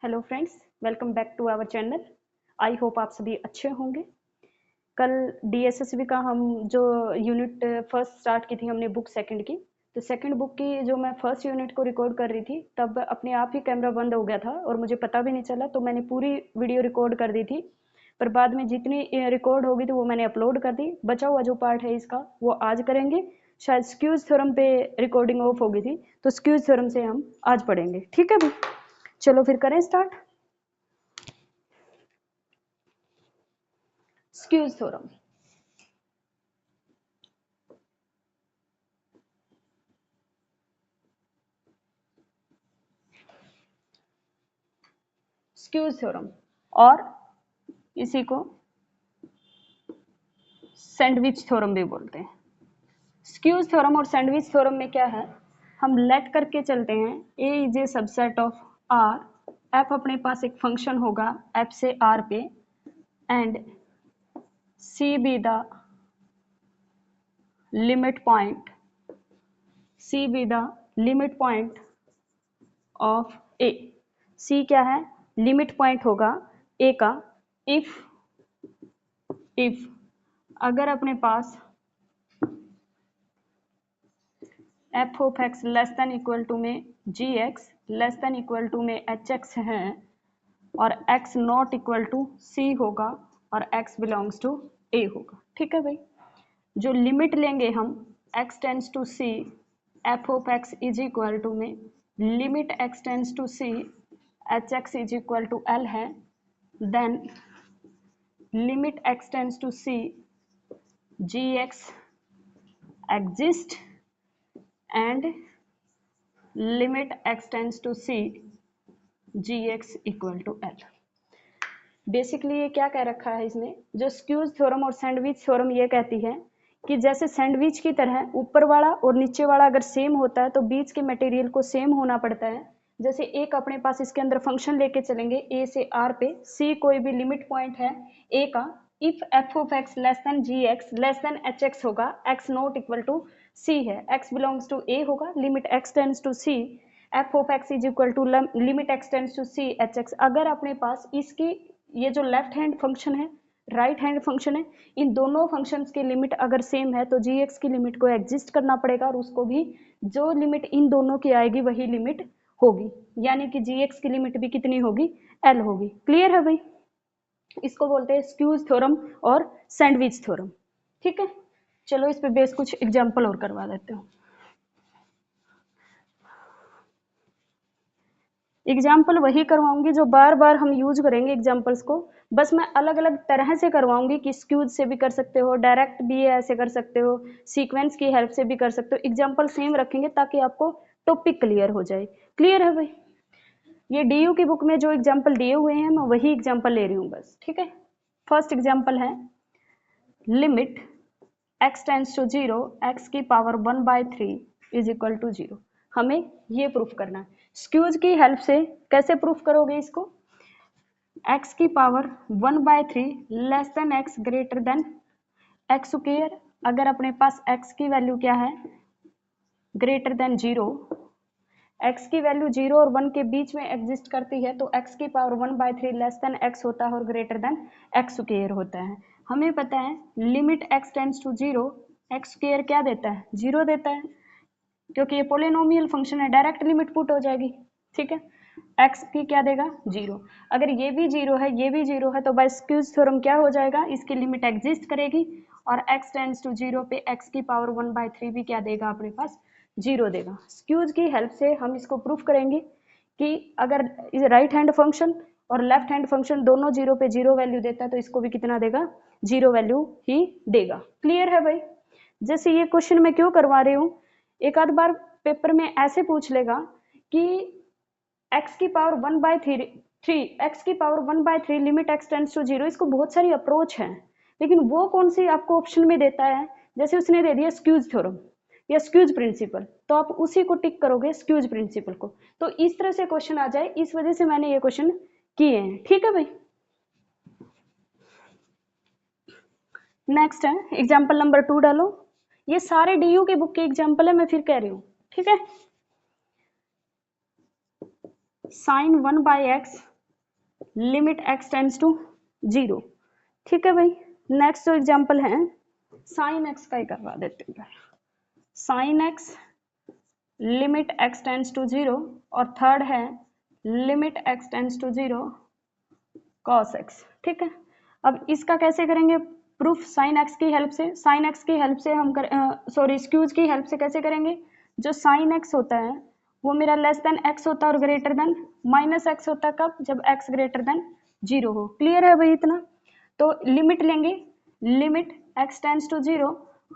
Hello friends, welcome back to our channel. I hope आप सभी अच्छे होंगे। कल डीएसएसबी का हम जो यूनिट फर्स्ट स्टार्ट की थी हमने बुक सेकंड की, तो सेकंड बुक की जो मैं फर्स्ट यूनिट को रिकॉर्ड कर रही थी तब अपने आप ही कैमरा बंद हो गया था और मुझे पता भी नहीं चला, तो मैंने पूरी वीडियो रिकॉर्ड कर दी थी। पर बाद में जितनी रिकॉर्ड होगी तो वो मैंने अपलोड कर दी। बचा हुआ जो पार्ट है इसका वो आज करेंगे। शायद स्क्यूज थ्योरम पे रिकॉर्डिंग ऑफ हो गई थी, तो स्क्यूज थ्योरम से हम आज पढ़ेंगे। ठीक है भाई, चलो फिर करें start. Squeeze theorem. Squeeze theorem और इसी को सैंडविच थ्योरम भी बोलते हैं। स्क्यूज थ्योरम और सैंडविच थ्योरम में क्या है, हम लेट करके चलते हैं A is a subset of R. F अपने पास एक फंक्शन होगा एफ से आर पे, and C be the limit point, C be the limit point of A. C क्या है, लिमिट पॉइंट होगा ए का। इफ अगर अपने पास F of x less than equal to में G x less than equal to में एच एक्स है और X not equal to C होगा और एक्स बिलोंग्स टू ए होगा। ठीक है भाई, जो लिमिट लेंगे हम X tends to C, F of x is equal to में limit x tends to C H X is equal to L है, then limit x tends to C G X exist and limit x tends to c gx equal to l। Basically ये क्या कह रखा है इसमें, जो स्क्यूज theorem और sandwich theorem ये कहती है कि जैसे सैंडविच की तरह ऊपर वाला और नीचे वाला अगर सेम होता है तो बीच के मटेरियल को सेम होना पड़ता है। जैसे एक अपने पास इसके अंदर फंक्शन लेके चलेंगे ए से आर पे, सी कोई भी लिमिट पॉइंट है ए का। If f of x less than g x less than h x होगा, x not equal to c है, एक्स बिलोंग्स टू ए होगा, limit x tends to C F of x is equal to limit x tends to C H x. अगर अपने पास इसकी ये जो left hand function है राइट हैंड फंक्शन है, इन दोनों फंक्शंस की लिमिट अगर सेम है तो जी एक्स की लिमिट को एग्जिस्ट करना पड़ेगा और उसको भी जो लिमिट इन दोनों की आएगी वही लिमिट होगी, यानी कि जी एक्स की लिमिट भी कितनी होगी, एल होगी। क्लियर है भाई, इसको बोलते हैं स्क्यूज थ्योरम और सैंडविच थ्योरम। ठीक है, चलो इस पे बेस कुछ एग्जाम्पल और करवा देते हो। एग्जाम्पल वही करवाऊंगी जो बार बार हम यूज करेंगे एग्जाम्पल्स को, बस मैं अलग अलग तरह से करवाऊंगी कि स्क्यूज से भी कर सकते हो, डायरेक्ट भी ऐसे कर सकते हो, सीक्वेंस की हेल्प से भी कर सकते हो। एग्जाम्पल सेम रखेंगे ताकि आपको टॉपिक क्लियर हो जाए। क्लियर है भाई, ये डीयू की बुक में जो एग्जाम्पल दिए हुए हैं मैं वही एग्जाम्पल ले रही हूँ बस। ठीक है, फर्स्ट एग्जाम्पल है limit x tends to 0 x की पावर 1/3 इज इक्वल टू 0। हमें ये प्रूफ करना है। स्क्यूज की हेल्प से कैसे प्रूफ करोगे इसको, x की power 1/3 less than x greater then x square. अगर अपने पास x की वैल्यू क्या है, ग्रेटर देन 0, x की वैल्यू 0 और 1 के बीच में एग्जिस्ट करती है तो x की पावर 1/3 लेस देन x होता है और ग्रेटर देन x स्क्वायर होता है। हमें पता है limit x tends to 0 x square क्या देता है, 0 देता है, क्योंकि ये पोलिनोमियल फंक्शन है, डायरेक्ट लिमिट पुट हो जाएगी। ठीक है, x की क्या देगा, 0। अगर ये भी 0 है ये भी 0 है तो बाय स्क्यूज थ्योरम क्या हो जाएगा, इसकी लिमिट एग्जिस्ट करेगी और x टेंस टू 0 पे x की पावर 1/3 भी क्या देगा अपने पास, 0 देगा। स्क्यूज की हेल्प से हम इसको प्रूफ करेंगे कि अगर राइट हैंड फंक्शन और लेफ्ट हैंड फंक्शन दोनों 0 पे 0 वैल्यू देता है तो इसको भी कितना देगा, 0 वैल्यू ही देगा। क्लियर है भाई, जैसे ये क्वेश्चन मैं क्यों करवा रही हूँ, एक आध बार पेपर में ऐसे पूछ लेगा कि x की पावर 1/3 x की power 1/3 limit x tends to 0। इसको बहुत सारी अप्रोच है, लेकिन वो कौन सी आपको ऑप्शन में देता है, जैसे उसने दे दिया स्क्यूज थ्योरम या स्क्यूज प्रिंसिपल तो आप उसी को टिक करोगे, स्क्यूज प्रिंसिपल को। तो इस तरह से क्वेश्चन आ जाए, इस वजह से मैंने ये क्वेश्चन किए हैं। ठीक है भाई, नेक्स्ट है एग्जाम्पल नंबर 2 डालो। ये सारे डीयू के बुक के एग्जाम्पल है, मैं फिर कह रही हूँ। ठीक है, sine 1/x limit x tends to 0। ठीक है भाई, नेक्स्ट जो एग्जांपल है साइन x का ही करवा देते हैं। Sine x limit x tends to 0 और थर्ड है limit x tends to 0 cos x। ठीक है, अब इसका कैसे करेंगे प्रूफ? साइन x की हेल्प से। साइन x की हेल्प से हम स्क्यूज की हेल्प से कैसे करेंगे? जो साइन x होता है वो मेरा लेस देन x होता है और ग्रेटर देन माइनस x होता है। कब? जब x ग्रेटर देन 0 हो। क्लियर है भाई इतना? तो लिमिट लेंगे, limit x tends to 0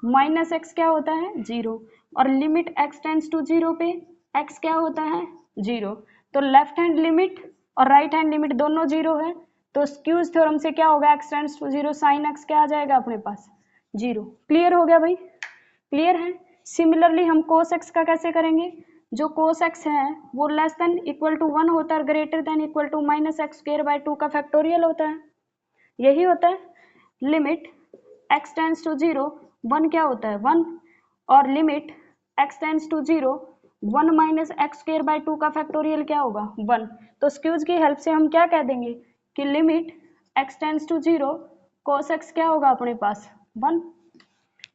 minus x क्या होता है? 0, और लिमिट x टेंड्स टू 0 पे x क्या होता है? 0। तो लेफ्ट हैंड लिमिट और राइट हैंड लिमिट दोनों 0 है, तो स्क्यूज थ्योरम से क्या होगा? x tends to 0 sine x क्या आ जाएगा अपने पास? 0। क्लियर हो गया भाई? क्लियर है? सिमिलरली हम cos x का कैसे करेंगे? जो cos x है वो लेस देन इक्वल टू 1 होता है, greater than equal to minus x square by 2 का फैक्टोरियल होता है। यही होता है लिमिट x टेंड्स टू 0 1 क्या होता है? 1, और limit x tends to 0 1 minus x square by 2 का फैक्टोरियल क्या होगा? 1। तो स्क्यूज की हेल्प से हम क्या कह देंगे कि limit x tends to 0 cos x क्या होगा अपने पास? 1।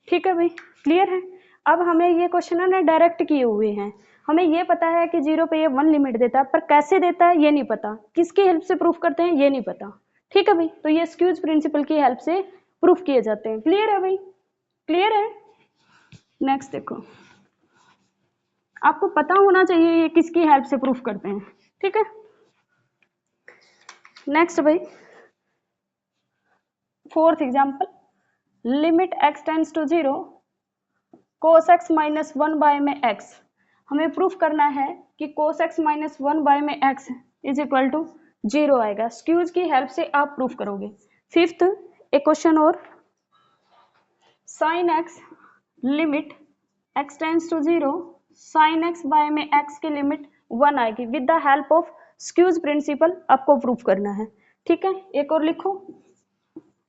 ठीक है भाई, क्लियर है? अब हमें ये क्वेश्चन है ना डायरेक्ट किए हुए हैं, हमें ये पता है कि 0 पे ये 1 लिमिट देता है, पर कैसे देता है ये नहीं पता, किसकी हेल्प से प्रूफ करते हैं ये नहीं पता। ठीक है भाई, तो ये स्क्यूज प्रिंसिपल की हेल्प से प्रूफ किए जाते हैं। क्लियर है भाई? क्लियर है? नेक्स्ट देखो, आपको पता होना चाहिए ये किसकी हेल्प से प्रूफ करते हैं। ठीक है, नेक्स्ट भाई fourth example, limit x tends to 0 cos x minus 1 by में x। हमें प्रूफ करना है कि cos x माइनस 1 बाय में x इज इक्वल टू 0 आएगा। स्क्यूज की हेल्प से आप प्रूफ करोगे। फिफ्थ एक क्वेश्चन और, sine x limit x tends to 0 sine x by में x की लिमिट 1 आएगी। With the help of squeeze principle आपको प्रूफ करना है। ठीक है, एक और लिखो,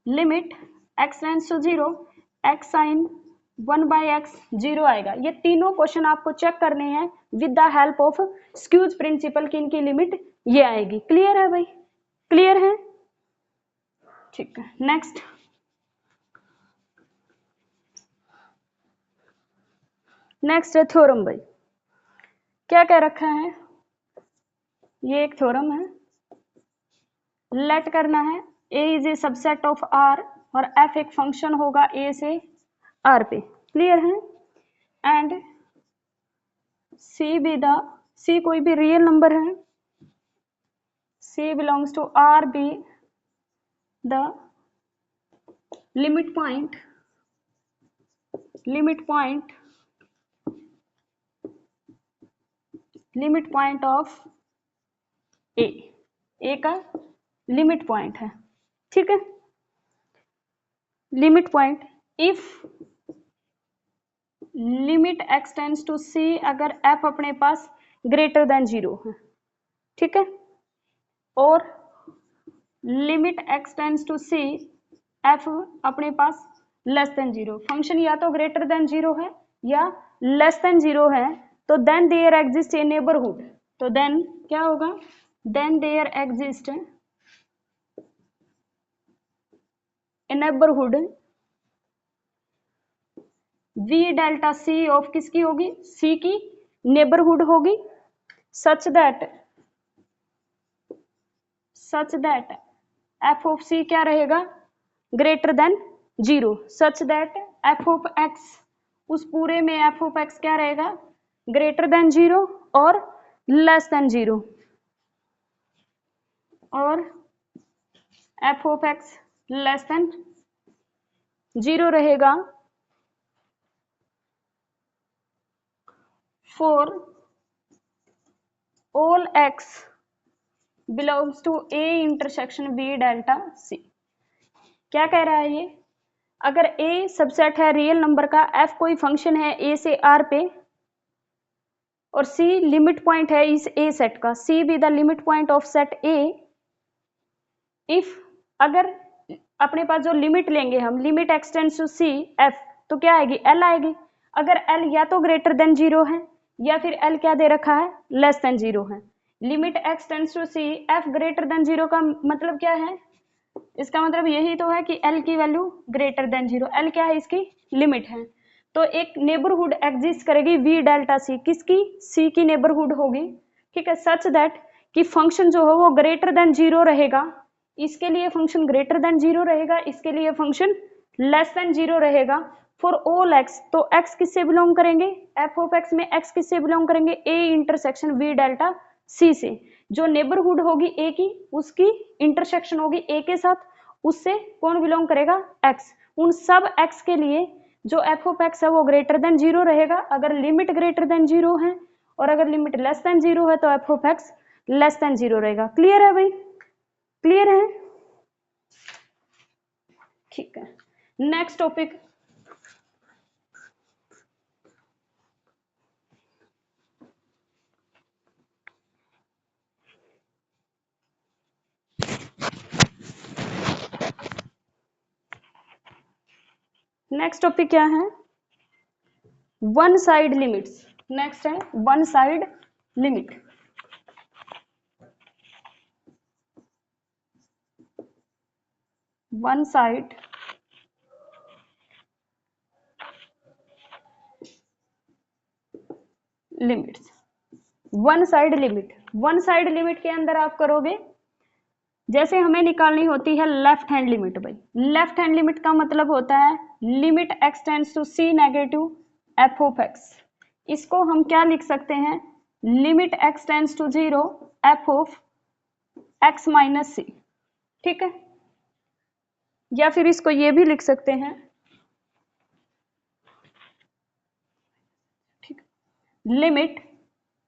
limit x tends to 0 x sine 1 by x 0 आएगा। ये तीनों क्वेश्चन आपको चेक करने हैं with the help of squeeze principle की इनकी लिमिट ये आएगी। क्लियर है भाई? क्लियर है? ठीक है, नेक्स्ट नेक्स्ट है थ्योरम भाई। क्या कह रखा है? ये एक थ्योरम है, लेट करना है a is a subset of r और f एक फंक्शन होगा a से r पे। क्लियर है? एंड c कोई भी रियल नंबर है, c belongs to r be the limit point of a का लिमिट पॉइंट है। ठीक है, limit point if limit x tends to c अगर f अपने पास ग्रेटर देन 0 है। ठीक है, और limit x tends to c f अपने पास लेस देन 0। फंक्शन या तो ग्रेटर देन 0 है या लेस देन 0 है, तो then there exist a neighbourhood. तो देन क्या होगा? Then there exist a neighbourhood v delta c of किसकी होगी? c की नेबरहुड होगी, such that f of c क्या रहेगा? Greater than 0, such that f of x उस पूरे में f ऑफ x क्या रहेगा? ग्रेटर देन 0 और लेस देन 0, और f of x less than 0 रहेगा for all x belongs to a intersection b delta c। क्या कह रहा है ये? अगर a सबसेट है रियल नंबर का, f कोई फंक्शन है a से r पे, और c लिमिट पॉइंट है इस a सेट का, c be the limit point of set a, if अगर अपने पास जो लिमिट लेंगे हम, limit x tends to c f, तो क्या आएगी? l आएगी। अगर l या तो ग्रेटर देन 0 है या फिर l क्या दे रखा है? लेस देन 0 है। Limit x tends to c f greater than 0 का मतलब क्या है? इसका मतलब यही तो है कि l की वैल्यू ग्रेटर देन 0। l क्या है? इसकी लिमिट है। तो एक नेबरहुड एग्जिस्ट करेगी v डेल्टा c, किसकी? c की नेबरहुड होगी, ठीक है, सच दैट कि फंक्शन जो है वो ग्रेटर देन 0 रहेगा। इसके लिए फंक्शन ग्रेटर देन 0 रहेगा, इसके लिए फंक्शन लेस देन 0 रहेगा फॉर ऑल x। तो x किससे बिलोंग करेंगे? f ऑफ x में x किससे बिलोंग करेंगे? a intersection v delta c से। जो नेबरहुड होगी a की, उसकी इंटरसेक्शन होगी a के साथ, उससे कौन बिलोंग करेगा? x। उन सब x के लिए जो f ऑफ x है वो ग्रेटर देन 0 रहेगा अगर लिमिट ग्रेटर देन 0 है, और अगर लिमिट लेस देन 0 है तो f of x less than 0 रहेगा। क्लियर है भाई? क्लियर है? ठीक है, नेक्स्ट टॉपिक। नेक्स्ट टॉपिक क्या है? One side limits. नेक्स्ट है one side limit. One side limits. One side limit, one side limit के अंदर आप करोगे, जैसे हमें निकालनी होती है लेफ्ट हैंड लिमिट। भाई लेफ्ट हैंड लिमिट का मतलब होता है limit x tends to c negative f of x। इसको हम क्या लिख सकते हैं? Limit x tends to 0 f of x minus c, ठीक है। या फिर इसको ये भी लिख सकते हैं, ठीक, limit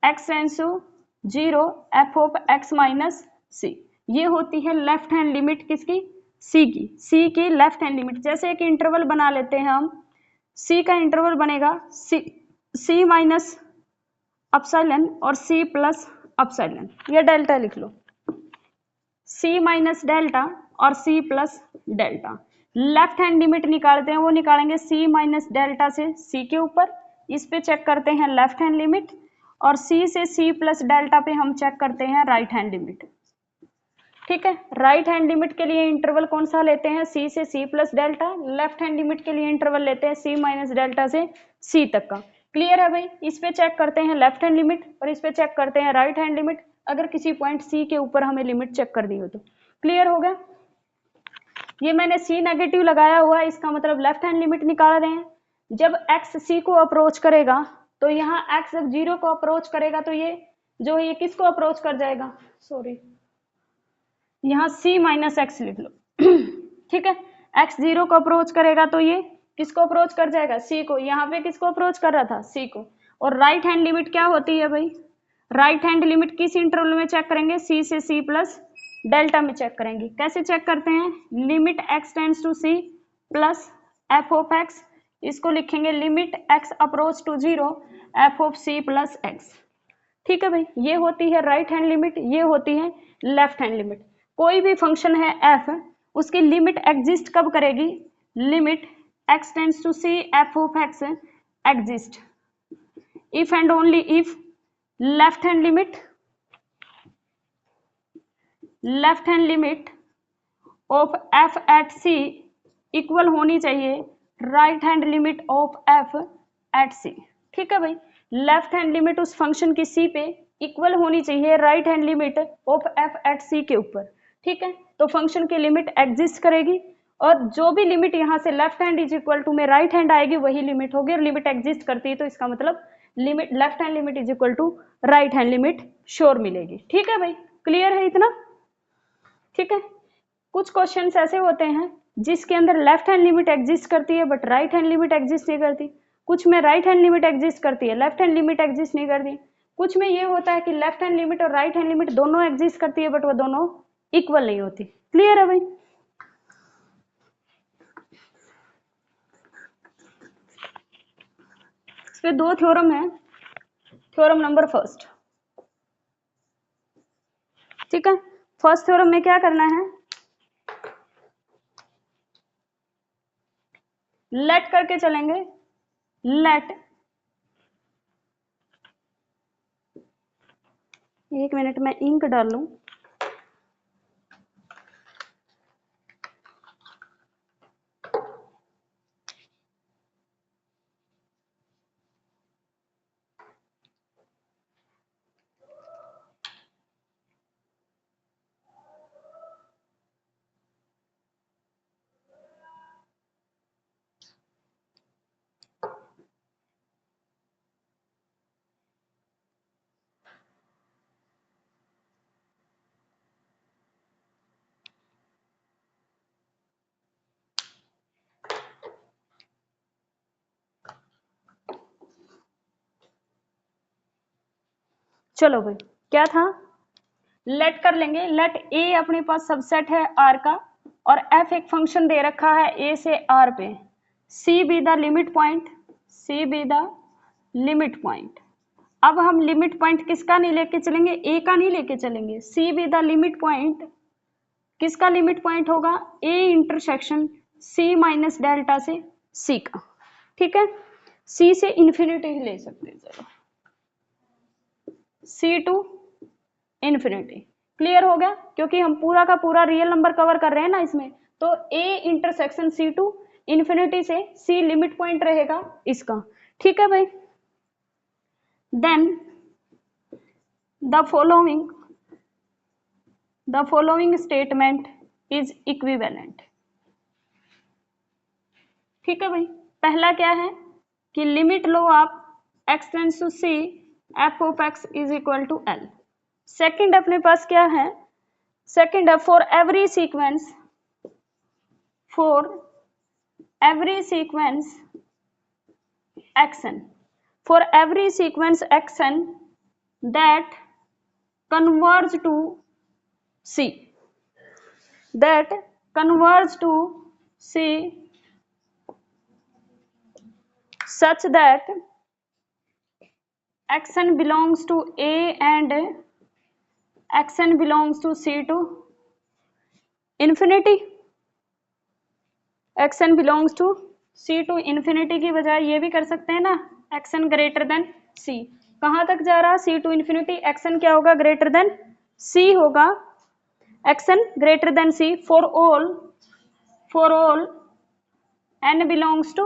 x tends to 0 f of x minus c। ये होती है लेफ्ट हैंड लिमिट किसकी? c की। c की लेफ्ट हैंड लिमिट। जैसे एक इंटरवल बना लेते हैं हम, c का इंटरवल बनेगा c माइनस अपसाइलन और c प्लस अपसाइलन, ये डेल्टा लिख लो, c माइनस डेल्टा और c plus delta. Left hand limit निकालते हैं, वो निकालेंगे c माइनस डेल्टा से c के ऊपर, इस पे चेक करते हैं लेफ्ट हैंड लिमिट, और c से c प्लस डेल्टा पे हम चेक करते हैं राइट हैंड लिमिट, ठीक है। राइट हैंड लिमिट के लिए इंटरवल कौन सा लेते हैं? c से c plus delta. Left hand limit के लिए इंटरवल लेते हैं c माइनस डेल्टा से c तक का। क्लियर है भाई? इस पे चेक करते हैं लेफ्ट हैंड लिमिट और इस पे चेक करते हैं राइट हैंड लिमिट, अगर किसी पॉइंट c के ऊपर हमें लिमिट चेक करनी हो तो। क्लियर हो गया? ये मैंने c नेगेटिव लगाया हुआ है, इसका मतलब लेफ्ट हैंड लिमिट निकाल रहे हैं। जब x c को अप्रोच करेगा तो यहाँ x जब 0 को अप्रोच करेगा तो ये जो ये किसको अप्रोच कर जाएगा? सॉरी, यहाँ c माइनस एक्स लिख लो, ठीक है। x 0 को अप्रोच करेगा तो ये किसको अप्रोच कर जाएगा? c को। यहाँ पे किसको अप्रोच कर रहा था? c को। और राइट हैंड लिमिट क्या होती है भाई? राइट हैंड लिमिट किस इंटरवल में चेक करेंगे? c से c प्लस डेल्टा में चेक करेंगे। कैसे चेक करते हैं? Limit x tends to c plus f of x, इसको लिखेंगे limit x approach to 0 f of c plus x, ठीक है भाई। ये होती है राइट हैंड लिमिट, ये होती है लेफ्ट हैंड लिमिट। कोई भी फंक्शन है f, उसकी लिमिट एग्जिस्ट कब करेगी? Limit x tends to c f of x exist if and only if left hand limit of f at c equal होनी चाहिए right hand limit of f at c, ठीक है भाई। Left hand limit उस function की c पे equal होनी चाहिए right hand limit of f at c के ऊपर, ठीक है। तो फंक्शन की लिमिट एग्जिस्ट करेगी और जो भी लिमिट यहाँ से left hand is equal to में राइट हैंड आएगी वही लिमिट होगी, और लिमिट एग्जिस्ट करती है तो इसका मतलब limit left hand limit is equal to right hand limit sure मिलेगी, ठीक है भाई। क्लियर है इतना? ठीक है। कुछ क्वेश्चंस ऐसे होते हैं जिसके अंदर लेफ्ट हैंड लिमिट एग्जिस्ट करती है but right hand limit exist नहीं करती, कुछ में राइट हैंड लिमिट एग्जिस्ट करती है लेफ्ट हैंड लिमिट एग्जिस्ट नहीं करती, कुछ में ये होता है कि लेफ्ट हैंड लिमिट और राइट हैंड लिमिट दोनों एग्जिस्ट करती है बट वो दोनों इक्वल नहीं होती। क्लियर है भाई? इस पे दो थ्योरम है। थ्योरम नंबर फर्स्ट, ठीक है। फर्स्ट थ्योरम में क्या करना है? लेट करके चलेंगे, लेट एक मिनट मैं इंक डाल लूं। चलो भाई, क्या था, लेट कर लेंगे। लेट ए अपने पास सबसेट है आर का, और एफ एक फंक्शन दे रखा है ए से आर पे। C be the limit point, C be the limit point. अब हम लिमिट पॉइंट किसका नहीं लेके चलेंगे, ए का नहीं लेके चलेंगे। C be the limit point, किसका लिमिट पॉइंट होगा, A intersection C minus delta से सी का। ठीक है, सी से इन्फिनिटी ही ले सकते हैं। चलो, सी टू इन्फिनिटी। क्लियर हो गया, क्योंकि हम पूरा का पूरा रियल नंबर कवर कर रहे हैं ना इसमें। तो a intersection C to infinity से सी लिमिट पॉइंट रहेगा इसका। ठीक है भाई, then the following statement is equivalent. ठीक है भाई, पहला क्या है कि लिमिट लो आप x tends to c f of x is equal to l। Second अपने पास क्या है, सेकेंड है for every sequence xn, for every sequence xn that converge to c, such that xn belongs to a and xn belongs to c to infinity। xn belongs to c to infinity की बजाय ये भी कर सकते हैं ना, xn greater than c। कहाँ तक जा रहा, c to infinity। xn क्या होगा, ग्रेटर देन c होगा, xn greater than c for all n belongs to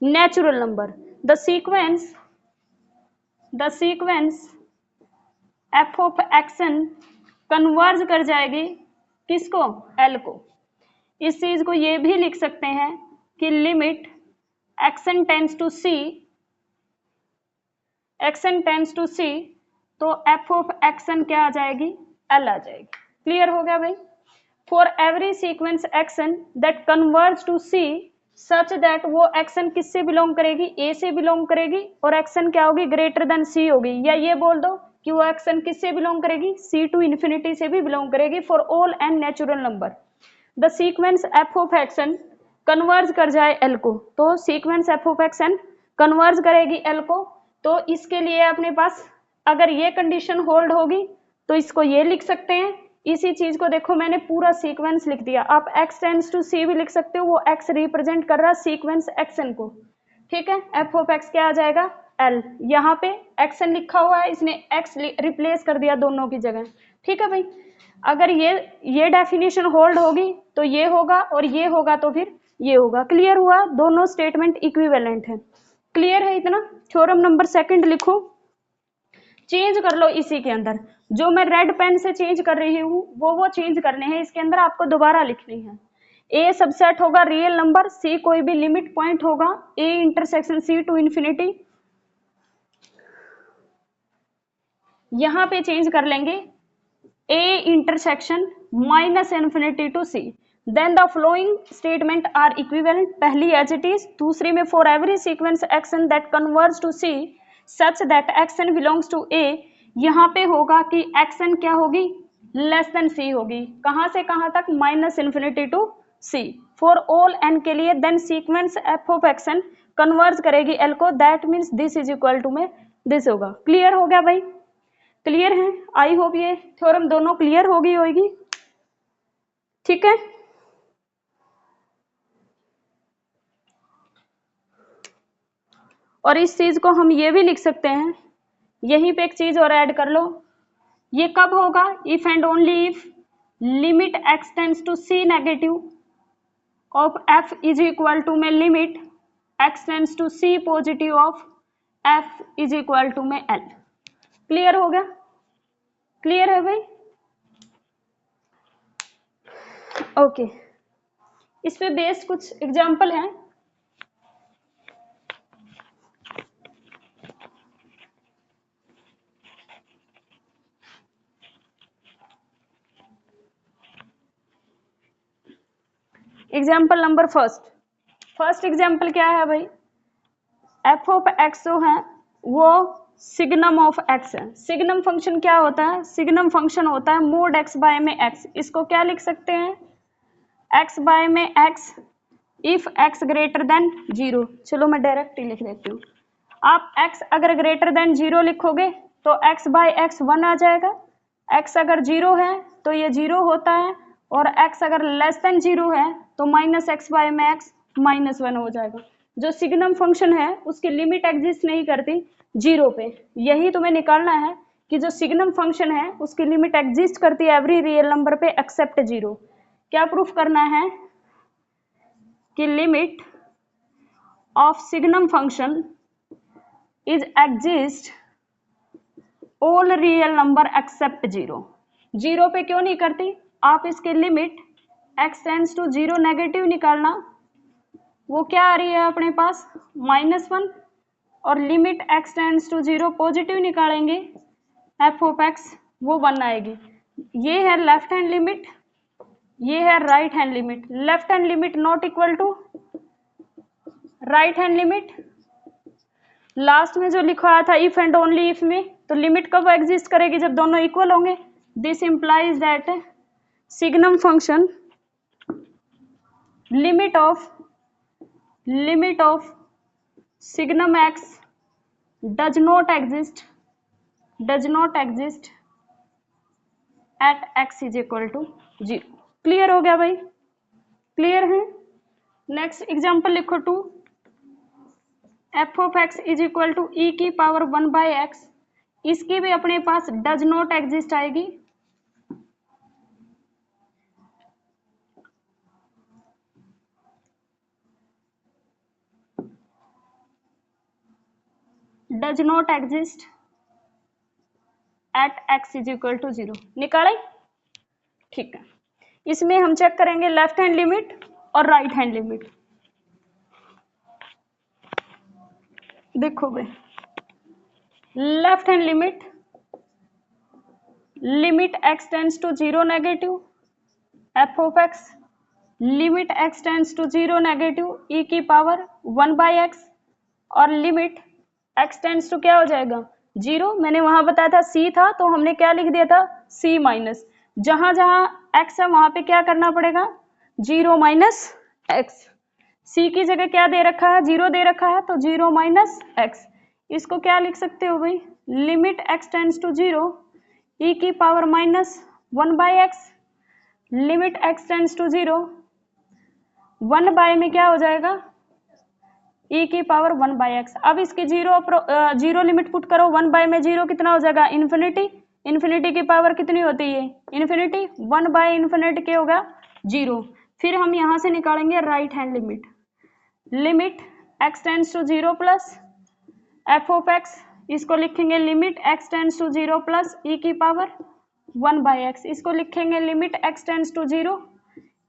natural number। the sequence f of xn converge कर जाएगी किसको, l को। इस चीज को ये भी लिख सकते हैं कि limit xn tends to c, तो f ऑफ xn क्या आ जाएगी, l आ जाएगी। क्लियर हो गया भाई। For every sequence xn that converge to c such that वो xn किससे बिलोंग करेगी, a से बिलोंग करेगी, और xn क्या होगी, ग्रेटर देन c होगी। या ये बोल दो कि वो xn किससे बिलोंग करेगी, c टू इन्फिनिटी से भी बिलोंग करेगी for all n natural number. The sequence f of xn converge कर जाए l को, तो sequence f of xn converge करेगी l को। तो इसके लिए अपने पास अगर ये कंडीशन होल्ड होगी तो इसको ये लिख सकते हैं। इसी चीज को देखो, मैंने पूरा सीक्वेंस लिख दिया। आप x टेंड्स टू c भी लिख सकते हो, वो x रिप्रेजेंट कर रहा सीक्वेंस xn को। ठीक है, f ऑफ x क्या आ जाएगा, l। यहाँ पे xn लिखा हुआ है, इसने x रिप्लेस कर दिया दोनों की जगह। ठीक है भाई, अगर ये डेफिनेशन होल्ड होगी तो ये होगा, और ये होगा तो फिर ये होगा। क्लियर हुआ, दोनों स्टेटमेंट इक्विवेलेंट है। क्लियर है इतना। थ्योरम नंबर सेकंड लिखो, चेंज कर लो इसी के अंदर। जो मैं रेड पेन से चेंज कर रही हूँ वो चेंज करने हैं इसके अंदर, आपको दोबारा लिखनी है। ए सबसेट होगा रियल नंबर, सी कोई भी लिमिट पॉइंट होगा, A intersection C to infinity. यहां पे चेंज कर लेंगे A intersection minus infinity to C. Then the following statement are equivalent. पहली एज इट इज, दूसरी में for every sequence X N that converge to C such that X N belongs to A. यहाँ पे होगा कि एक्सन क्या होगी, लेस देन सी होगी। कहाँ से कहाँ तक, minus infinity to c for all n के लिए। Then sequence f of x n converge करेगी एल को, that means this is equal to में दिस होगा। क्लियर हो गया भाई, क्लियर है। आई होप ये थ्योरम दोनों क्लियर होगी होगी। ठीक है, और इस चीज को हम ये भी लिख सकते हैं, यहीं पे एक चीज और ऐड कर लो ये कब होगा? If and only if limit x tends to c negative of f is equal to में limit x tends to c positive of f is equal to में l। क्लियर हो गया? क्लियर है भाई? ओके इस पे बेस्ड कुछ example हैं। एग्जाम्पल नंबर फर्स्ट एग्जाम्पल क्या है भाई? एफ ऑफ एक्स जो है वो सिग्नम ऑफ एक्स है। सिग्नम फंक्शन क्या होता है? सिग्नम फंक्शन होता है मोड एक्स बाय में एक्स। इसको क्या लिख सकते हैं? एक्स बाय में x if x greater than 0। चलो मैं डायरेक्ट ही लिख देती हूँ। आप x अगर ग्रेटर देन 0 लिखोगे तो x बाय एक्स 1 आ जाएगा। x अगर 0 है तो ये 0 होता है, और x अगर लेस देन 0 है तो माइनस एक्स बाय में एक्स -1 हो जाएगा। जो सिग्नम फंक्शन है उसकी लिमिट एग्जिस्ट नहीं करती 0 पे। यही तुम्हें निकालना है कि जो सिग्नम फंक्शन है उसकी लिमिट एग्जिस्ट करती है एवरी रियल नंबर पे एक्सेप्ट 0। क्या प्रूफ करना है? कि limit of signum function is exist all real number except 0। 0 पे क्यों नहीं करती? आप इसकी limit x tends to 0 negative निकालना, वो क्या आ रही है अपने पास? -1। और limit x tends to 0 positive निकालेंगे f ऑफ x, वो 1 आएगी। ये है लेफ्ट हैंड लिमिट, ये है right hand limit. Left hand limit not equal to right hand limit. Last में जो लिखा था इफ एंड ओनली इफ में, तो लिमिट कब एग्जिस्ट करेगी? जब दोनों इक्वल होंगे। This implies that signum function limit of signum X does not exist at X is equal to 0। Clear हो गया भाई? क्लियर है? नेक्स्ट एग्जांपल लिखो 2। F of x is equal to E की पावर 1 बाय एक्स। इसकी भी अपने पास डज नॉट एग्जिस्ट आएगी। Does not exist at X is equal to 0। निकाले? ठीक है। इसमें हम चेक करेंगे लेफ्ट हैंड लिमिट और राइट हैंड लिमिट। देखो भाई, left hand limit x tends to 0 negative f of x, limit x tends to 0 negative e की पावर 1 बाय x, और लिमिट x टेंड्स टू क्या हो जाएगा? 0। मैंने वहां बताया था c था तो हमने क्या लिख दिया था? c minus. जहां जहां x है वहां पे क्या करना पड़ेगा? 0 माइनस x। c की जगह क्या दे रखा है? 0 दे रखा है, तो 0 माइनस x। इसको क्या लिख सकते हो भाई? Limit x tends to 0 e की power -1 by x, limit x tends to 0 1 by में क्या हो जाएगा? e की पावर 1 बाय x। अब इसकी 0 लिमिट पुट करो। 1 बाय में 0 कितना हो जाएगा? इन्फिनिटी। इन्फिनिटी की पावर कितनी होती है? इन्फिनिटी। 1 बाय इन्फिनिटी क्या होगा? 0। फिर हम यहां से निकालेंगे right hand limit. Limit x tends to 0 plus f of x, इसको लिखेंगे limit x tends to 0 plus e की पावर 1 बाय x। इसको लिखेंगे limit x tends to 0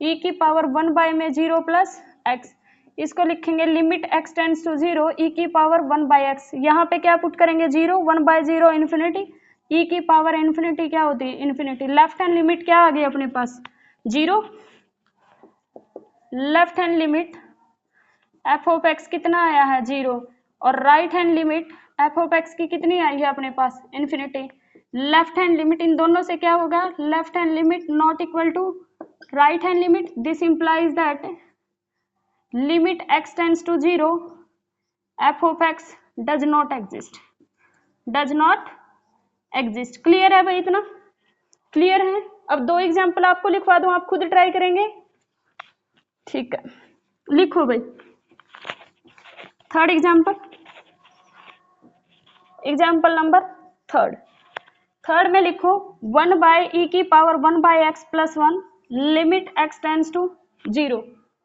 e की पावर 1 बाय में 0 प्लस x। इसको लिखेंगे limit x tends to 0 e की पावर 1 बाय x। यहाँ पे क्या पुट करेंगे? 0, 1 बाय 0 इन्फिनिटी, e की पावर इन्फिनिटी क्या होती है? इन्फिनिटी। लेफ्ट हैंड लिमिट क्या आ गई अपने पास? 0। Left hand limit f of x कितना आया है? 0। और right hand limit f of x की कितनी आई है अपने पास? इन्फिनिटी। लेफ्ट हैंड लिमिट इन दोनों से क्या होगा? Left hand limit not equal to right hand limit. This implies that limit x tends to 0 f of x does not exist. Clear है भाई? इतना क्लियर है? अब 2 एग्जाम्पल आपको लिखवा दूं, आप खुद ट्राई करेंगे? ठीक है, लिखो भाई। थर्ड एग्जाम्पल नंबर थर्ड में लिखो 1/e⁻1/x + 1 limit x tends to 0,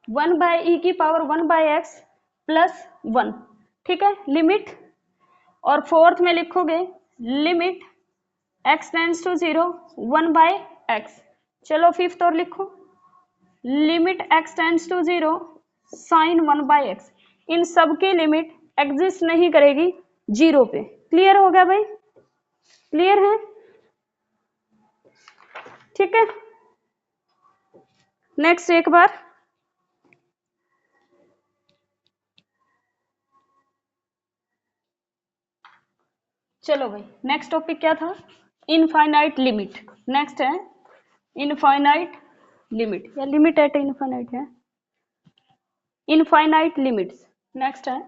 1/e⁻1/x + 1, ठीक है, लिमिट। और फोर्थ में लिखोगे limit x tends to 0 1/x। चलो फिफ्थ और लिखो limit x tends to 0 sin 1/x। इन सब की लिमिट एग्जिस्ट नहीं करेगी 0 पे। क्लियर हो गया भाई? क्लियर है? ठीक है, नेक्स्ट एक बार चलो भाई, नेक्स्ट टॉपिक क्या था? Infinite limit. नेक्स्ट है इनफाइनाइट लिमिट या लिमिट एट इनफाइनाइट है, इनफाइनाइट लिमिट्स। नेक्स्ट है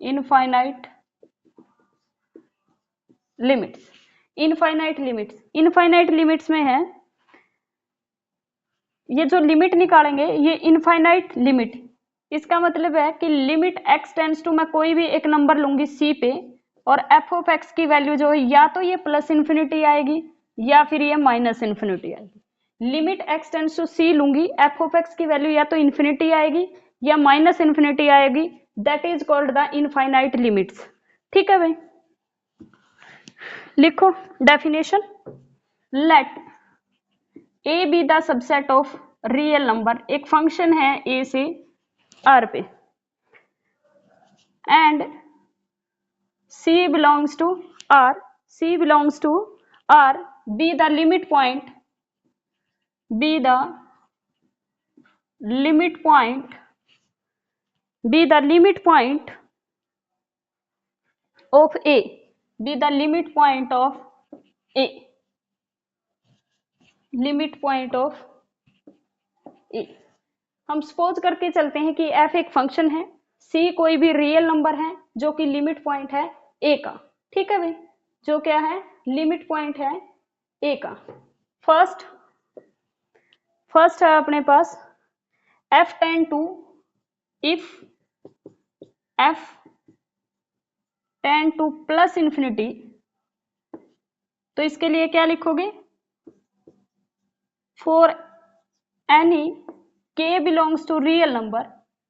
infinite limits. Infinite limits, infinite limits में है ये जो लिमिट निकालेंगे ये इनफाइनाइट लिमिट, इसका मतलब है कि लिमिट x टेंड्स टू, मैं कोई भी एक नंबर लूंगी c पे और f ऑफ x की वैल्यू जो है या तो ये प्लस इन्फिनिटी आएगी या फिर ये माइनस इन्फिनिटी आएगी। Limit x tends to c लूंगी, f ऑफ x की वैल्यू या तो इन्फिनिटी आएगी या माइनस इन्फिनिटी आएगी, that is called the infinite limits. ठीक है भाई, लिखो definition. Let A be the subset of real number, एक फंक्शन है ए से आर पे, and C belongs to R, C belongs to R, be the limit point, be the limit point, be the limit point of A, be the limit point of A, limit point of A. हम suppose करके चलते हैं कि f एक function है, c कोई भी real number है जो कि लिमिट पॉइंट है a का। ठीक है भाई, जो क्या है लिमिट पॉइंट है a का। फर्स्ट है अपने पास f tend to, if f tend to plus infinity, तो इसके लिए क्या लिखोगे? For any k belongs to real number,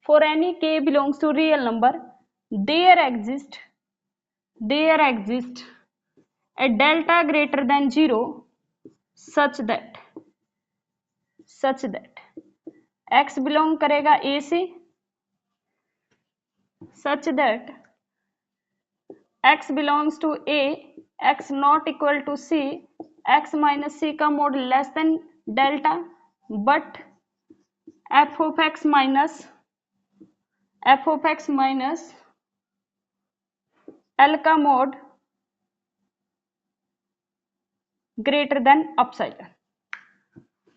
for any k belongs to real number, there exists a delta greater than 0 such that x belong करेगा a से, such that x belongs to a, x not equal to c, x minus c का mod less then delta, but f of x minus L का mode greater than epsilon.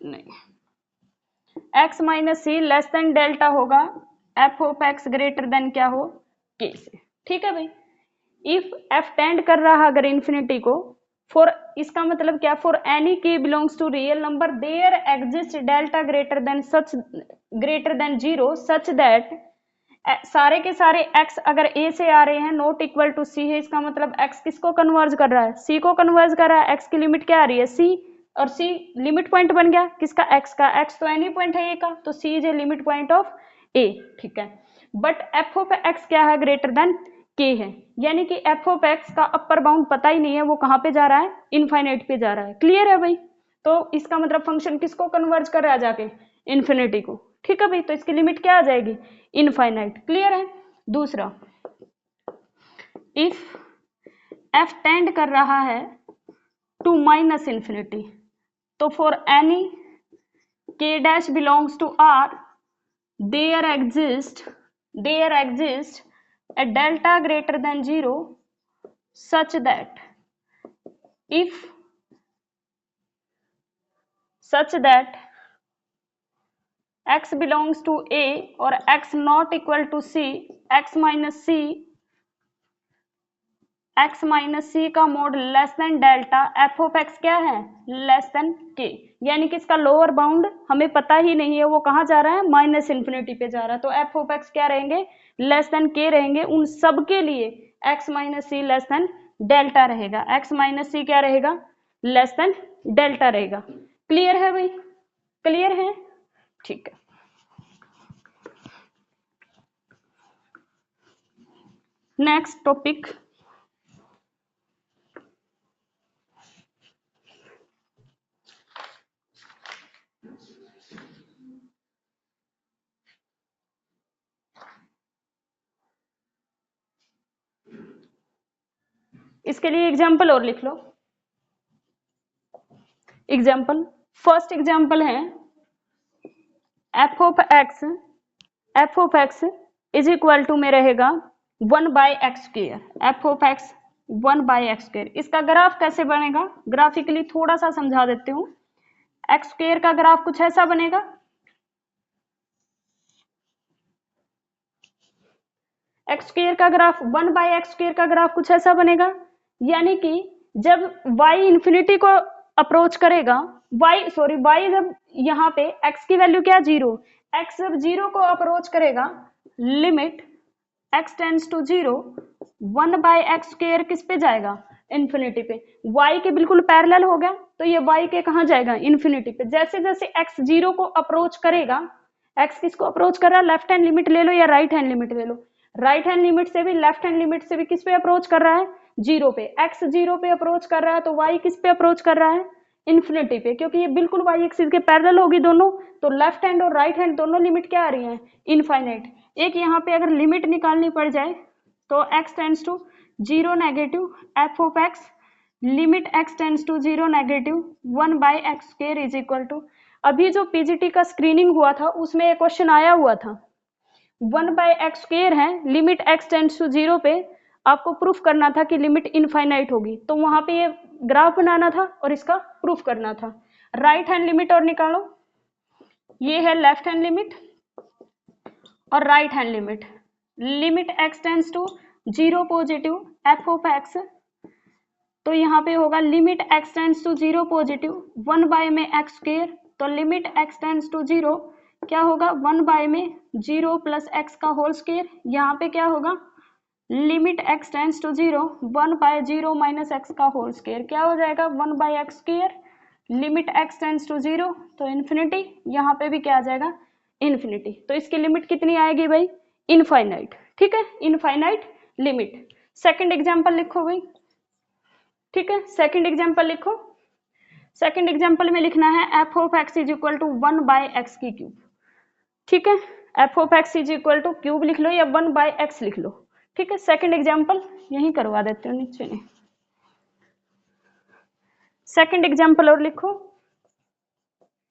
नहीं, x minus सी less than delta होगा f of x greater then क्या हो k से। ठीक है भाई, इफ f टेंड कर रहा अगर इन्फिनिटी को, फॉर, इसका मतलब क्या? For any k belongs to real number there exist delta greater than 0 such that, सारे के सारे x अगर a से आ रहे हैं नॉट इक्वल टू c है, इसका मतलब x किसको कन्वर्ज कर रहा है? c को कन्वर्ज कर रहा है। x की लिमिट क्या आ रही है? c, और c लिमिट पॉइंट बन गया किसका? x का। x तो एनी पॉइंट है a का, तो c is a limit point of a। ठीक है, बट f ऑफ x क्या है? ग्रेटर देन k है, यानी कि f ऑफ x का अपर बाउंड पता ही नहीं है, वो कहाँ पे जा रहा है? इनफाइनाइट पे जा रहा है। क्लियर है भाई? तो इसका मतलब फंक्शन किसको कन्वर्ज कर रहा है जाके? इन्फिनिटी को। ठीक है भाई, तो इसकी लिमिट क्या आ जाएगी? इनफाइनाइट। क्लियर है? दूसरा, इफ f टेंड कर रहा है टू माइनस इन्फिनिटी, तो for any k dash belongs to r there exist a delta greater than 0 such that x belongs to a और x not equal to c, x minus c का mod less then delta, f of x क्या है? Less than k, यानी कि इसका lower bound हमें पता ही नहीं है, वो कहाँ जा रहा है? माइनस इन्फिनिटी पे जा रहा है। तो f ऑफ x क्या रहेंगे? लेस देन k रहेंगे। उन सब के लिए x minus c less than delta रहेगा, x माइनस सी क्या रहेगा, लेस देन डेल्टा रहेगा। क्लियर है भाई, क्लियर है, ठीक है। नेक्स्ट टॉपिक, इसके लिए एग्जाम्पल और लिख लो। एग्जाम्पल, फर्स्ट एग्जाम्पल है F of x is equal to में रहेगा 1/x square, F of X 1/x square. इसका ग्राफ कैसे बनेगा, ग्राफिकली थोड़ा सा समझा देती हूँ। एक्स स्क्वायर का ग्राफ कुछ ऐसा बनेगा, एक्स स्क्वायर का ग्राफ 1/x स्क्वायर का ग्राफ कुछ ऐसा बनेगा, यानी कि जब y इंफिनिटी को अप्रोच करेगा, y जब यहाँ पे x की वैल्यू क्या, 0, x जब 0 को अप्रोच करेगा, limit x tends to 0, 1/x square किस पे जाएगा, इन्फिनिटी पे। y के बिल्कुल पैरेलल हो गया, तो ये y के कहाँ जाएगा, इन्फिनिटी पे। जैसे जैसे x 0 को अप्रोच करेगा, x किसको अप्रोच कर रहा है, लेफ्ट हैंड लिमिट ले लो या राइट हैंड लिमिट ले लो, राइट हैंड लिमिट से भी लेफ्ट हैंड लिमिट से भी किस पे अप्रोच कर रहा है, 0 पे। x 0 पे अप्रोच कर रहा है, तो y किस पे अप्रोच कर रहा है, इन्फिनिटी पे, क्योंकि ये बिल्कुल y एक्सिस के पैरेलल होगी दोनों, तो लेफ्ट हैंड और राइट हैंड दोनों लिमिट क्या आ रही है, इनफाइनाइट। एक यहाँ पे अगर लिमिट निकालनी पड़ जाए तो x tends to 0 negative, F of X limit x tends to 0 negative 1/x square is equal to, अभी जो पीजीटी का स्क्रीनिंग हुआ था उसमें एक क्वेश्चन आया हुआ था, 1/x स्क्वायर है, लिमिट x टेंड्स टू 0 पे आपको प्रूफ करना था कि लिमिट इनफाइनाइट होगी, तो वहां पे ये ग्राफ बनाना था और इसका प्रूफ करना था। राइट हैंड लिमिट और निकालो, ये है लेफ्ट हैंड लिमिट और right hand limit, limit x tends to 0 positive F of X, तो यहाँ पे होगा limit x tends to 0 positive 1 में x स्क्वायर, तो लिमिट x टेंड्स टू 0 क्या होगा, 1 में 0 प्लस x का होल स्क्वायर, यहाँ पे क्या होगा, limit x tends to 0 1/0 minus x का होल स्क्वायर, क्या हो जाएगा, 1/x square, limit x tends to 0 तो इन्फिनिटी, यहाँ पे भी क्या आ जाएगा, इन्फिनिटी। तो इसकी लिमिट कितनी आएगी भाई, इनफाइनाइट, ठीक है, इनफाइनाइट लिमिट। सेकंड एग्जांपल लिखो भाई, ठीक है, सेकंड एग्जांपल लिखो। सेकंड एग्जांपल में लिखना है F of x is equal to 1/x की क्यूब, ठीक है, F of x is equal to cube लिख लो या 1/x लिख लो, ठीक है। सेकंड एग्जांपल यहीं करवा देते हो, नीचे नहीं, सेकंड एग्जांपल और लिखो,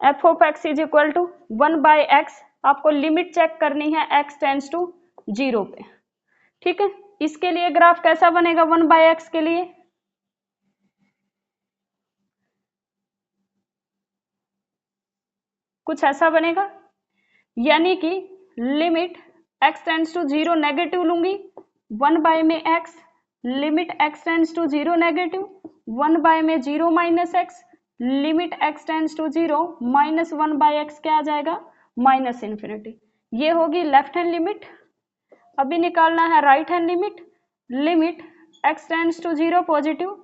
F of x is equal to 1/x, आपको लिमिट चेक करनी है x टेंड्स टू 0 पे, ठीक है। इसके लिए ग्राफ कैसा बनेगा 1/x के लिए, कुछ ऐसा बनेगा, यानी कि limit x tends to 0 negative लूंगी, 1 में x, limit x tends to 0 negative 1 में 0 minus x, limit x tends to 0 minus 1/x क्या आ जाएगा, माइनस इन्फिनिटी। ये होगी लेफ्ट हैंड लिमिट। अभी निकालना है right hand limit, limit x tends to 0 positive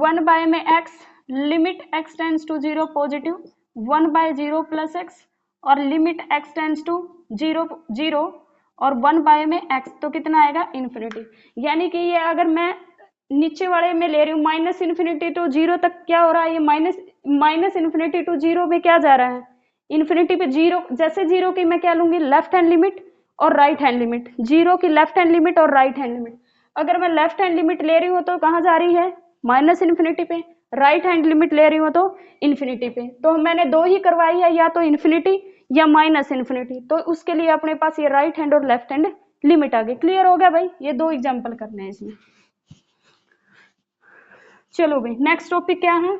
1 में x, limit x tends to 0 positive 1/0 plus x, और लिमिट x टेंड्स टू 0 और 1 में x, तो कितना आएगा, इन्फिनिटी। यानी कि ये अगर मैं नीचे वाले में ले रही हूँ माइनस इन्फिनिटी टू 0 तक, क्या हो रहा है, ये माइनस इन्फिनिटी टू 0 में क्या जा रहा है, इन्फिनिटी पे 0, जैसे 0 की मैं क्या लूंगी, लेफ्ट हैंड लिमिट और राइट हैंड लिमिट, 0 की लेफ्ट हैंड लिमिट और राइट हैंड लिमिट। अगर मैं लेफ्ट हैंड लिमिट ले रही हूँ तो कहाँ जा रही है, माइनस इन्फिनिटी पे, राइट हैंड लिमिट ले रही हूँ तो इन्फिनिटी पे। तो मैंने दो ही करवाई है, या तो इन्फिनिटी या माइनस इन्फिनिटी, तो उसके लिए अपने पास ये राइट हैंड और लेफ्ट हैंड लिमिट आ गई। क्लियर हो गया भाई, ये दो एग्जाम्पल करने हैं इसमें। चलो भाई नेक्स्ट टॉपिक क्या है,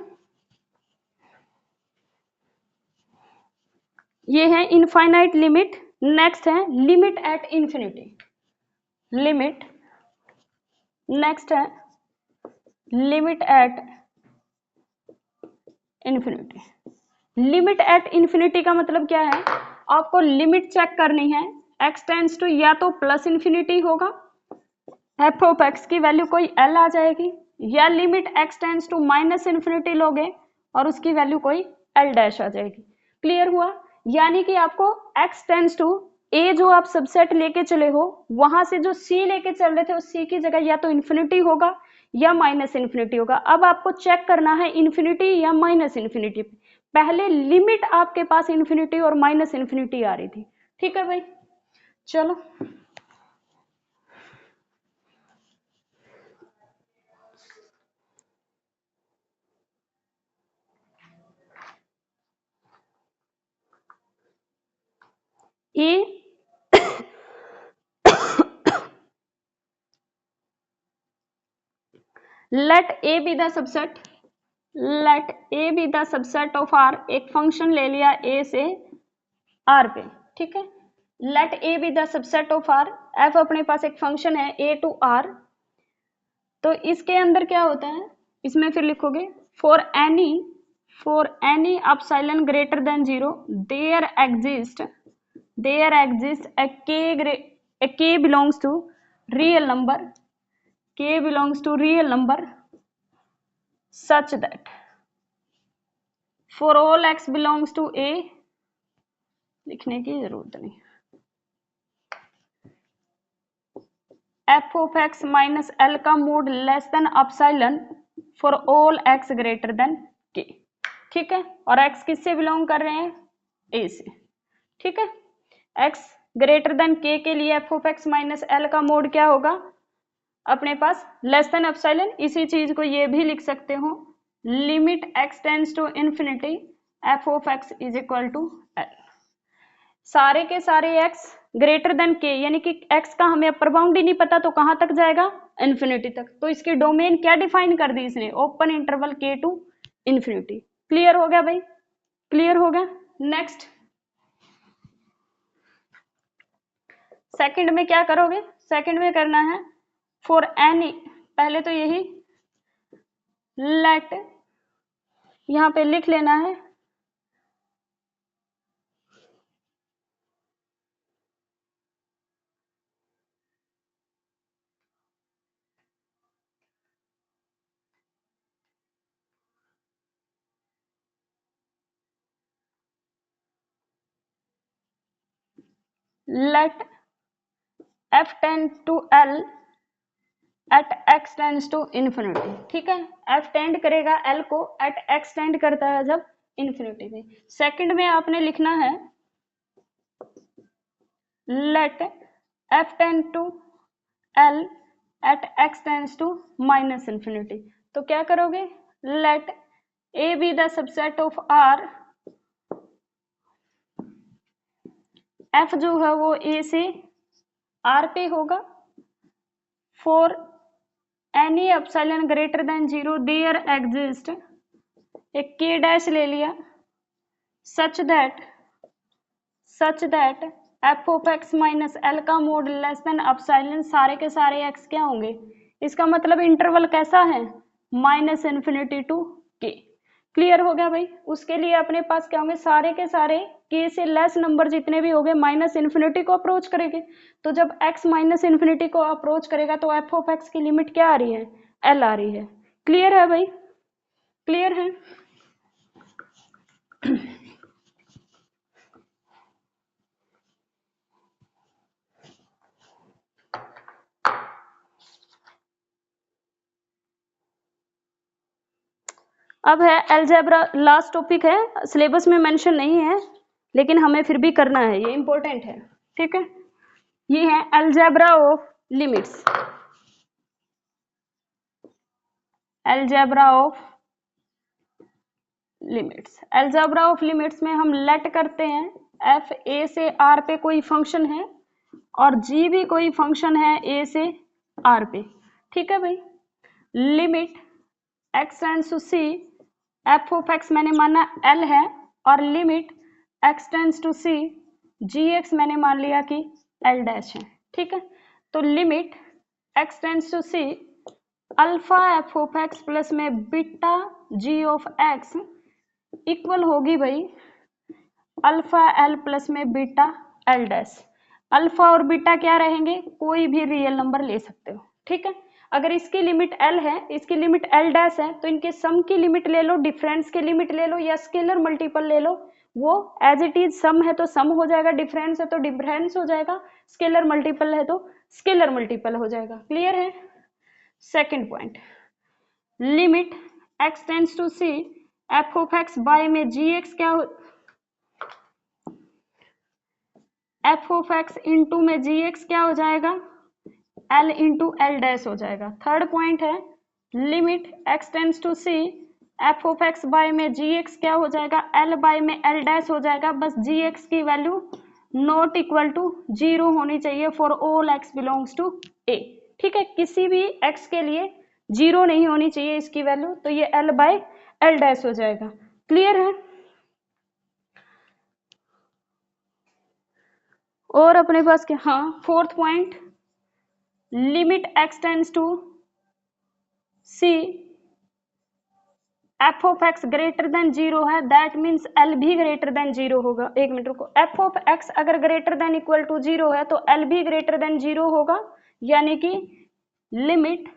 ये है इनफाइनाइट लिमिट। नेक्स्ट है limit at infinity, limit, next है limit at infinity. Limit at infinity का मतलब क्या है, आपको लिमिट चेक करनी है, x टेंड्स टू या तो प्लस इन्फिनिटी होगा एफ ऑफ एक्स की वैल्यू कोई एल आ जाएगी, या limit X tends to minus infinity लोगे और उसकी वैल्यू कोई एल डैश आ जाएगी। क्लियर हुआ? यानी कि आपको एक्स टेंड्स टू ए जो आप सबसेट लेके चले हो, वहां से जो सी लेके चल रहे थे उस सी की जगह या तो इन्फिनिटी होगा या माइनस इन्फिनिटी होगा। अब आपको चेक करना है इन्फिनिटी या माइनस इन्फिनिटी। पहले लिमिट आपके पास इन्फिनिटी और माइनस इन्फिनिटी आ रही थी। ठीक है भाई, चलो ए let a be the subset, let a be the subset of r। एक फंक्शन ले लिया a से r पे, ठीक है। let a be the subset of r, f अपने पास एक फंक्शन है a to r, तो इसके अंदर क्या होता है, इसमें फिर लिखोगे for any epsilon greater than 0 there exists a k belongs to real number, k belongs to real number such that for all x belongs to a, लिखने की जरूरत नहीं, f of x minus L का mod less than epsilon for all x greater than k। ठीक है, और x किससे belong कर रहे हैं, a से। ठीक है, x ग्रेटर देन k के लिए f of x minus L का मोड क्या होगा अपने पास, लेस देन एप्सिलॉन। इसी चीज को ये भी लिख सकते हो, limit x tends to infinity f of x is equal to l। सारे के सारे x ग्रेटर देन k, यानी कि x का हमें अपर बाउंड ही नहीं पता तो कहां तक जाएगा, इंफिनिटी तक। तो इसकी डोमेन क्या डिफाइन कर दी इसने, open interval k to infinity. Clear हो गया भाई, क्लियर हो गया। नेक्स्ट सेकंड में क्या करोगे, सेकंड में करना है फॉर एनी, पहले तो यही लेट यहां पे लिख लेना है let f tend to l at x tends to infinity. ठीक है, f टेंड करेगा l को, at x टेंड करता है जब इंफिनिटी में। सेकंड में आपने लिखना है let f tend to l at x tends to minus infinity. तो क्या करोगे, let a be the subset of r, f जो है वो a से r पे होगा, for any epsilon greater than 0 there exist, एक k डैश ले लिया, such that f of x minus L का मोड लेस देन एप्सिलॉन, सारे के सारे x क्या होंगे, इसका मतलब इंटरवल कैसा है, minus infinity to k। Clear हो गया भाई। उसके लिए अपने पास क्या होंगे, सारे के सारे k से लेस नंबर जितने भी होंगे माइनस इन्फिनिटी को अप्रोच करेंगे। तो जब x माइनस इन्फिनिटी को अप्रोच करेगा तो f ऑफ x की लिमिट क्या आ रही है, l आ रही है। क्लियर है भाई, क्लियर है। अब है अलजेब्रा, लास्ट टॉपिक है, सिलेबस में मेंशन नहीं है लेकिन हमें फिर भी करना है, ये इंपॉर्टेंट है। ठीक है, ये है algebra of limits, algebra of limits. Algebra of limits में हम लेट करते हैं f a से r पे कोई फंक्शन है और g भी कोई फंक्शन है a से r पे। ठीक है भाई, limit x tends to c, f of x मैंने माना l है, और limit x tends to c gx मैंने मान लिया कि l डैश है। ठीक है, तो limit x tends to c alpha f of x plus में beta g of x equal होगी भाई अल्फा l प्लस में बीटा l डैश। अल्फा और बीटा क्या रहेंगे, कोई भी रियल नंबर ले सकते हो। ठीक है। अगर इसकी लिमिट एल है, इसकी लिमिट एल डैश है, तो इनके सम की लिमिट ले लो, डिफरेंस की लिमिट ले लो, या स्केलर मल्टीपल ले लो, वो एज इट इज सम है तो सम हो जाएगा, डिफरेंस है तो डिफरेंस हो जाएगा, स्केलर मल्टीपल है तो स्केलर मल्टीपल हो जाएगा। क्लियर है। Second point, limit x tends to C F of X by में जी एक्स क्या हो, एफ ऑफ एक्स इंटू में जी एक्स क्या हो जाएगा, एल इंटू एल डैश हो जाएगा। थर्ड पॉइंट है, limit x tends to C F of X by में जी एक्स क्या हो जाएगा, एल बाय में एल डैश हो जाएगा। बस जी एक्स की वैल्यू नॉट इक्वल टू 0 होनी चाहिए for all x belongs to A. ठीक है, किसी भी x के लिए 0 नहीं होनी चाहिए इसकी वैल्यू, तो ये एल बाय एल डैश हो जाएगा। क्लियर है। और अपने पास क्या, हाँ fourth point, limit x tends to C F of X greater than 0 है, दैट मीन्स एल भी ग्रेटर देन 0 होगा। एक मिनट रुको, एफ ऑफ एक्स अगर ग्रेटर देन इक्वल टू 0 है तो एल भी ग्रेटर देन 0 होगा, यानी कि limit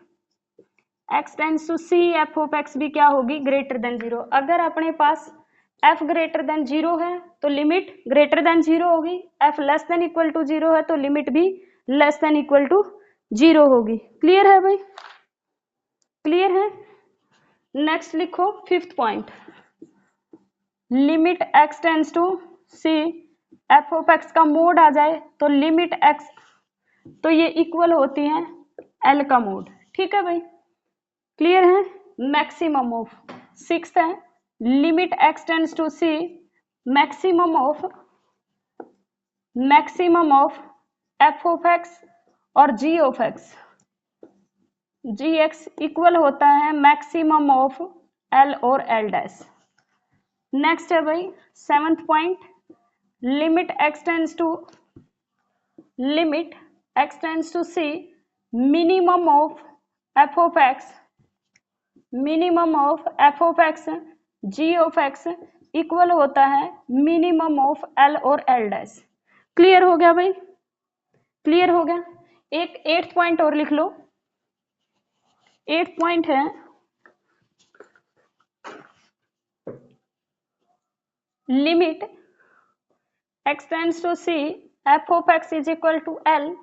x tends to C F of X भी क्या होगी, ग्रेटर देन 0। अगर अपने पास f ग्रेटर देन 0 है तो लिमिट ग्रेटर देन 0 होगी, f less than equal to 0 है तो लिमिट भी लेस देन इक्वल टू 0 होगी। क्लियर है भाई, क्लियर है। नेक्स्ट लिखो fifth point, limit x tends to C F of X का मोड आ जाए तो लिमिट x, तो ये इक्वल होती है l का मोड। ठीक है भाई, क्लियर है। मैक्सिमम ऑफ, सिक्स्थ है, limit x tends to C maximum of F of X और g of x, G X equal होता है मैक्सिमम ऑफ एल और एल डैश। नेक्स्ट है भाई seventh point, limit x tends to C minimum of F of X, minimum of F of x G of X equal होता है minimum of L और L dash. Clear हो गया भाई, clear हो गया। एक एट्थ पॉइंट और लिख लो, एट्थ पॉइंट है, limit x tends to C F of x is equal to L,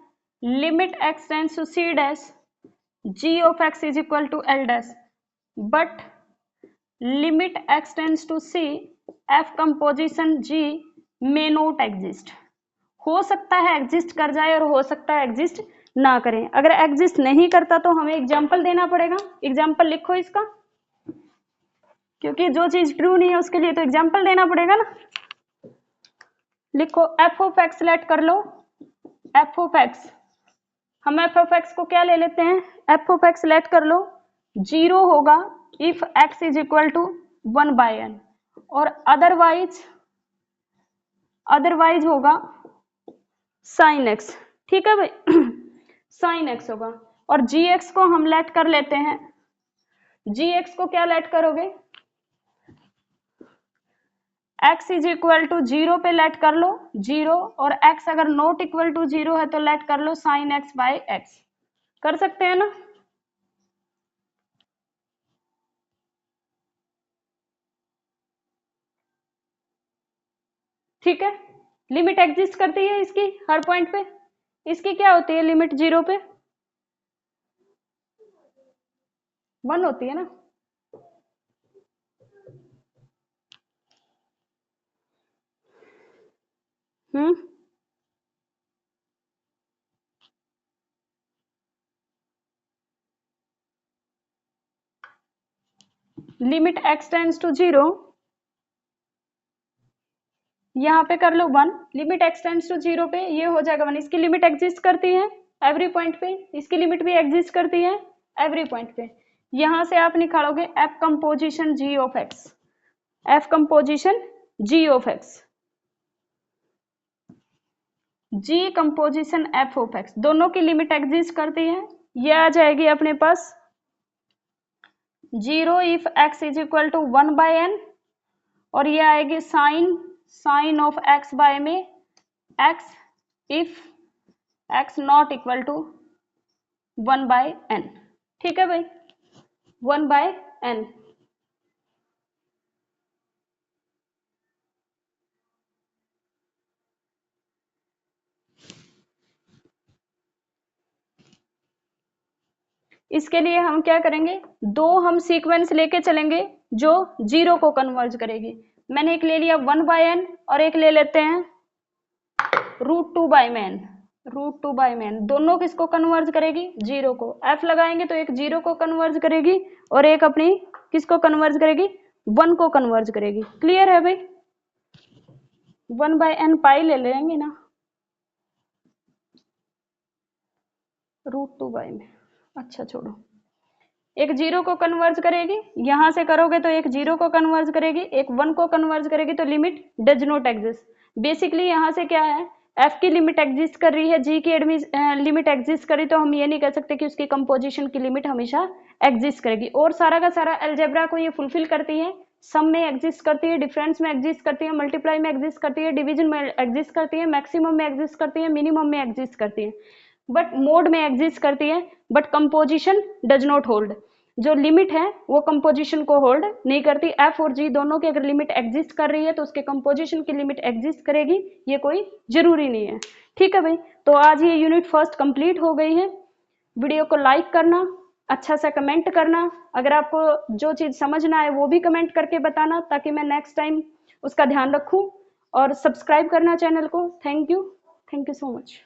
limit x tends to C dash g of x is equal to L dash, but limit x tends to C f composition g may not exist. हो सकता है exist कर जाए और हो सकता है exist ना करें। अगर एग्जिस्ट नहीं करता तो हमें एग्जाम्पल देना पड़ेगा। एग्जाम्पल लिखो इसका, क्योंकि जो चीज ट्रू नहीं है उसके लिए तो एग्जाम्पल देना पड़ेगा ना। लिखो एफ ऑफ एक्स लेट कर लो, एफ ऑफ एक्स, हम एफ ऑफ एक्स को क्या ले लेते हैं, एफ ऑफ एक्स लेट कर लो, 0 होगा if X is equal to 1/n, और अदरवाइज होगा साइन एक्स। ठीक है भाई, साइन एक्स होगा। और जी एक्स को हम लेट कर लेते हैं, जी एक्स को क्या लेट करोगे, x इज इक्वल टू 0 पे लेट कर लो 0, और x अगर नॉट इक्वल टू 0 है तो लेट कर लो साइन x बाय एक्स। कर सकते हैं ना। ठीक है, लिमिट एग्जिस्ट करती है इसकी हर पॉइंट पे। इसकी क्या होती है लिमिट, 0 पे 1 होती है ना। लिमिट x टेंड्स टू 0, यहाँ पे कर लो 1, लिमिट x टेंड्स टू 0 पे ये हो जाएगा 1। इसकी लिमिट एग्जिस्ट करती है एवरी पॉइंट पे, इसकी लिमिट भी एग्जिस्ट करती है एवरी पॉइंट पे। यहां से आप निकालोगे f composition g of x, f composition g of x, g composition f of x, दोनों की लिमिट एग्जिस्ट करती है। ये आ जाएगी अपने पास 0 if x is equal to 1/n, और ये आएगी साइन ऑफ x बाय में x if x not equal to 1/n। ठीक है भाई, 1/n। इसके लिए हम क्या करेंगे, दो हम सीक्वेंस लेके चलेंगे जो जीरो को कन्वर्ज करेगी। मैंने एक ले लिया 1/n और एक ले लेते हैं √2/n। √2/n दोनों किसको कन्वर्ज करेगी, जीरो को। f लगाएंगे तो एक जीरो को कन्वर्ज करेगी और एक अपनी किसको कन्वर्ज करेगी, 1 को कन्वर्ज करेगी। क्लियर है भाई, 1/n पाई ले लेंगे ना, √2/n। अच्छा छोड़ो, एक जीरो को कन्वर्ज करेगी, यहां से करोगे तो एक जीरो को कन्वर्ज करेगी, एक 1 को कन्वर्ज करेगी, तो limit does not exist. Basically यहां से क्या है, f की लिमिट एग्जिस्ट कर रही है, g की लिमिट एग्जिस्ट करी, तो हम ये नहीं कह सकते कि उसकी कंपोजिशन की लिमिट हमेशा एग्जिस्ट करेगी। और सारा का सारा अलजेब्रा को ये फुलफिल करती है, सम में एग्जिस्ट करती है, डिफरेंस में एग्जिस्ट करती है, मल्टीप्लाई में एग्जिस्ट करती है, डिवीजन में एग्जिस्ट करती है, मैक्सिमम में एग्जिस्ट करती है, मिनिमम में एग्जिस्ट करती है, बट मोड में एग्जिस्ट करती है, but composition does not hold. जो लिमिट है वो कंपोजिशन को होल्ड नहीं करती। f और g दोनों की अगर लिमिट एग्जिस्ट कर रही है तो उसके कंपोजिशन की लिमिट एग्जिस्ट करेगी, ये कोई जरूरी नहीं है। ठीक है भाई, तो आज ये यूनिट फर्स्ट कंप्लीट हो गई है। वीडियो को लाइक करना, अच्छा सा कमेंट करना, अगर आपको जो चीज समझ ना आए वो भी कमेंट करके बताना, ताकि मैं नेक्स्ट टाइम उसका ध्यान रखूं, और सब्सक्राइब करना चैनल को। Thank you so much.